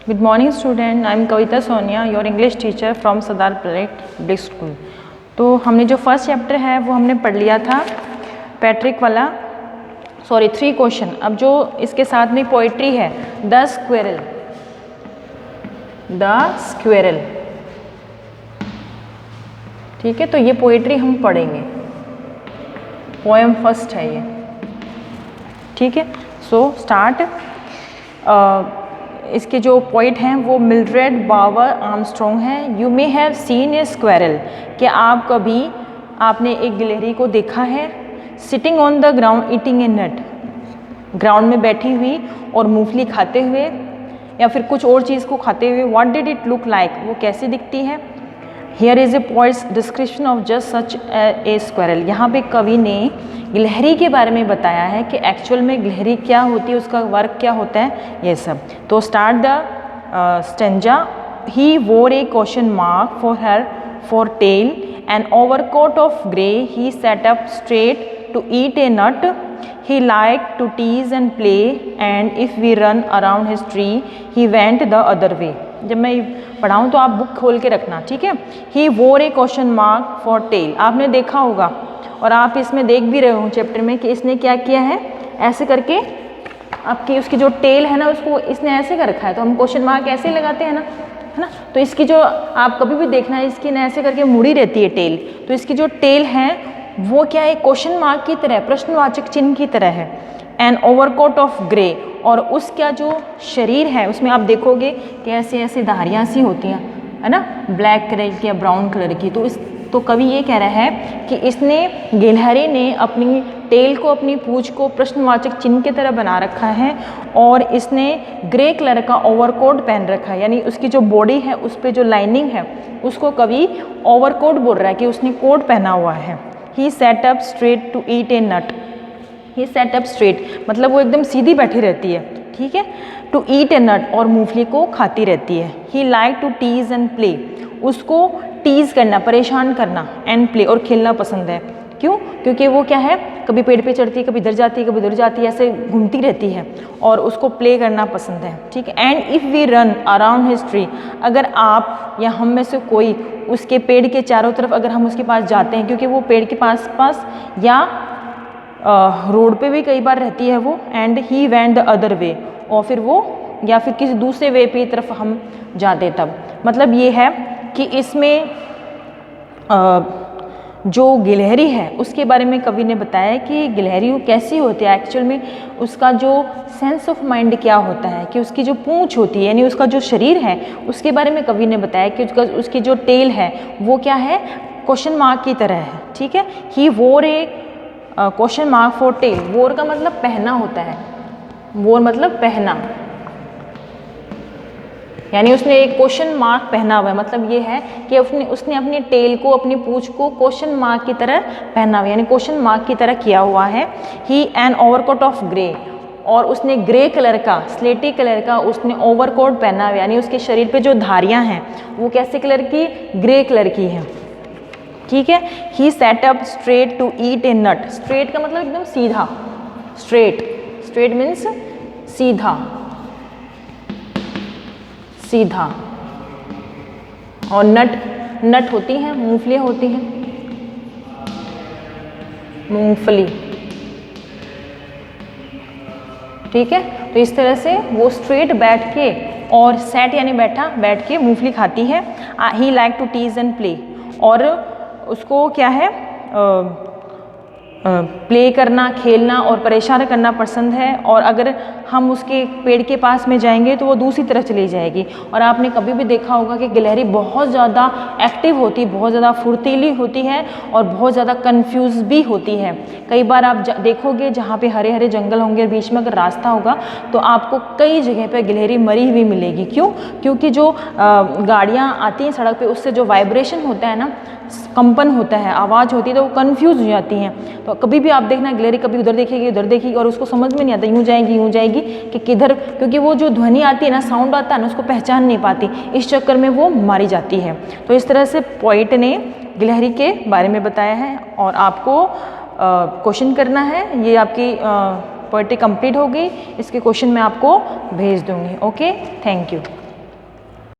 Good morning student, I am Kavita Sonia, your English teacher from Sardar Public School। तो हमने जो first chapter है वो हमने पढ़ लिया था पैट्रिक वाला, 3 क्वेश्चन। अब जो इसके साथ में पोइट्री है द स्क्वेरल, ठीक है। तो ये पोइट्री हम पढ़ेंगे, पोएम फर्स्ट है ये, ठीक है। So start. इसके जो पोइट हैं वो मिल्ड्रेड बावर आर्मस्ट्रॉन्ग हैं। You may have seen a squirrel, क्या आप कभी आपने एक गिलहरी को देखा है? Sitting on the ground eating a nut, ground में बैठी हुई और मूंगफली खाते हुए या फिर कुछ और चीज़ को खाते हुए। What did it look like, वो कैसी दिखती है? Here is a poets description of just such A squirrel. यहाँ पे कवि ने गिलहरी के बारे में बताया है कि एक्चुअल में गिलहरी क्या होती है, उसका वर्क क्या होता है, ये सब। तो start the stanza. He wore a question mark for her for tail an overcoat of grey. He set up straight to eat a nut. He like to tease and play and if we run around his tree he went the other way. जब मैं पढ़ाऊँ तो आप book खोल के रखना, ठीक है। ही wore a question mark for tell, आपने देखा होगा और आप इसमें देख भी रहे हो चैप्टर में कि इसने क्या किया है, ऐसे करके आपकी उसकी जो टेल है ना उसको इसने ऐसे कर रखा है। तो हम क्वेश्चन मार्क ऐसे ही लगाते हैं ना, है ना। तो इसकी जो आप कभी भी देखना, इसकी ना ऐसे करके मुड़ी रहती है टेल। तो इसकी जो टेल है वो क्या है, क्वेश्चन मार्क की तरह, प्रश्नवाचक चिन्ह की तरह है। एन ओवरकोट ऑफ ग्रे, और उसका जो शरीर है उसमें आप देखोगे कि ऐसे ऐसे धारियाँ सी होती हैं, है ना, ब्लैक कलर की या ब्राउन कलर की। तो कवि ये कह रहा है कि इसने, गिलहरी ने अपनी टेल को, अपनी पूंछ को प्रश्नवाचक चिन्ह की तरह बना रखा है और इसने ग्रे कलर का ओवरकोट पहन रखा है। यानी उसकी जो बॉडी है उस पर जो लाइनिंग है उसको कवि ओवरकोट बोल रहा है कि उसने कोट पहना हुआ है। He set up straight to eat a nut. He set up straight मतलब वो एकदम सीधी बैठी रहती है, ठीक है। टू ईट ए नट, और मूंगफली को खाती रहती है। He like to tease and play, उसको टीज करना, परेशान करना, एंड प्ले, और खेलना पसंद है। क्यों? क्योंकि वो क्या है, कभी पेड़ पे चढ़ती है, कभी इधर जाती है, कभी उधर जाती है, ऐसे घूमती रहती है और उसको प्ले करना पसंद है, ठीक है। And if we run around his tree, अगर आप या हम में से कोई उसके पेड़ के चारों तरफ अगर हम उसके पास जाते हैं, क्योंकि वो पेड़ के पास या रोड पे भी कई बार रहती है वो। And he went the other वे, और फिर वो या फिर किसी दूसरे वे पे तरफ हम जाते तब। मतलब ये है कि इसमें जो गिलहरी है उसके बारे में कवि ने बताया कि गिलहरी कैसी होती है, एक्चुअल में उसका जो सेंस ऑफ माइंड क्या होता है, कि उसकी जो पूंछ होती है यानी उसका जो शरीर है उसके बारे में कवि ने बताया कि उसकी जो टेल है वो क्या है, क्वेश्चन मार्क की तरह है, ठीक है। ही wore a question mark for tell. वोर का मतलब पहना होता है, वोर मतलब पहना, यानी उसने एक क्वेश्चन मार्क पहना हुआ है। मतलब ये है कि उसने अपनी टेल को, अपनी पूंछ को क्वेश्चन मार्क की तरह पहना हुआ, यानी क्वेश्चन मार्क की तरह किया हुआ है। ही एन ओवरकोट ऑफ ग्रे, और उसने ग्रे कलर का, स्लेटी कलर का उसने ओवरकोट पहना हुआ, यानी उसके शरीर पे जो धारियां हैं वो कैसे कलर की, ग्रे कलर की हैं, ठीक है। He set up straight to eat a nut. Straight का मतलब एकदम सीधा, स्ट्रेट मीन्स सीधा, और नट होती हैं, मूंगफलियाँ होती हैं, मूंगफली, ठीक है। तो इस तरह से वो स्ट्रेट बैठ के, और सेट यानी बैठ के मूंगफली खाती है। He like to tease and play, और उसको क्या है, प्ले करना, खेलना और परेशान करना पसंद है। और अगर हम उसके पेड़ के पास में जाएंगे तो वो दूसरी तरफ चली जाएगी। और आपने कभी भी देखा होगा कि गिलहरी बहुत ज़्यादा एक्टिव होती है, बहुत ज़्यादा फुर्तीली होती है और बहुत ज़्यादा कंफ्यूज भी होती है। कई बार आप देखोगे जहाँ पे हरे हरे जंगल होंगे, बीच में अगर रास्ता होगा तो आपको कई जगह पे गिलहरी मरी हुई मिलेगी। क्यों? क्योंकि जो गाड़ियाँ आती हैं सड़क पे, उससे जो वाइब्रेशन होता है ना, कंपन होता है, आवाज़ होती है, तो वो कंफ्यूज हो जाती हैं। तो कभी भी आप देखना गिलहरी कभी उधर देखेगी और उसको समझ में नहीं आता, यूँ जाएगी कि किधर, क्योंकि वो जो ध्वनि आती है ना, साउंड आता है ना, उसको पहचान नहीं पाती, इस चक्कर में वो मारी जाती है। तो इस तरह से पोइट ने गिलहरी के बारे में बताया है और आपको क्वेश्चन करना है। ये आपकी पोइट्री कंप्लीट हो गई, इसके क्वेश्चन मैं आपको भेज दूँगी। Okay, thank you.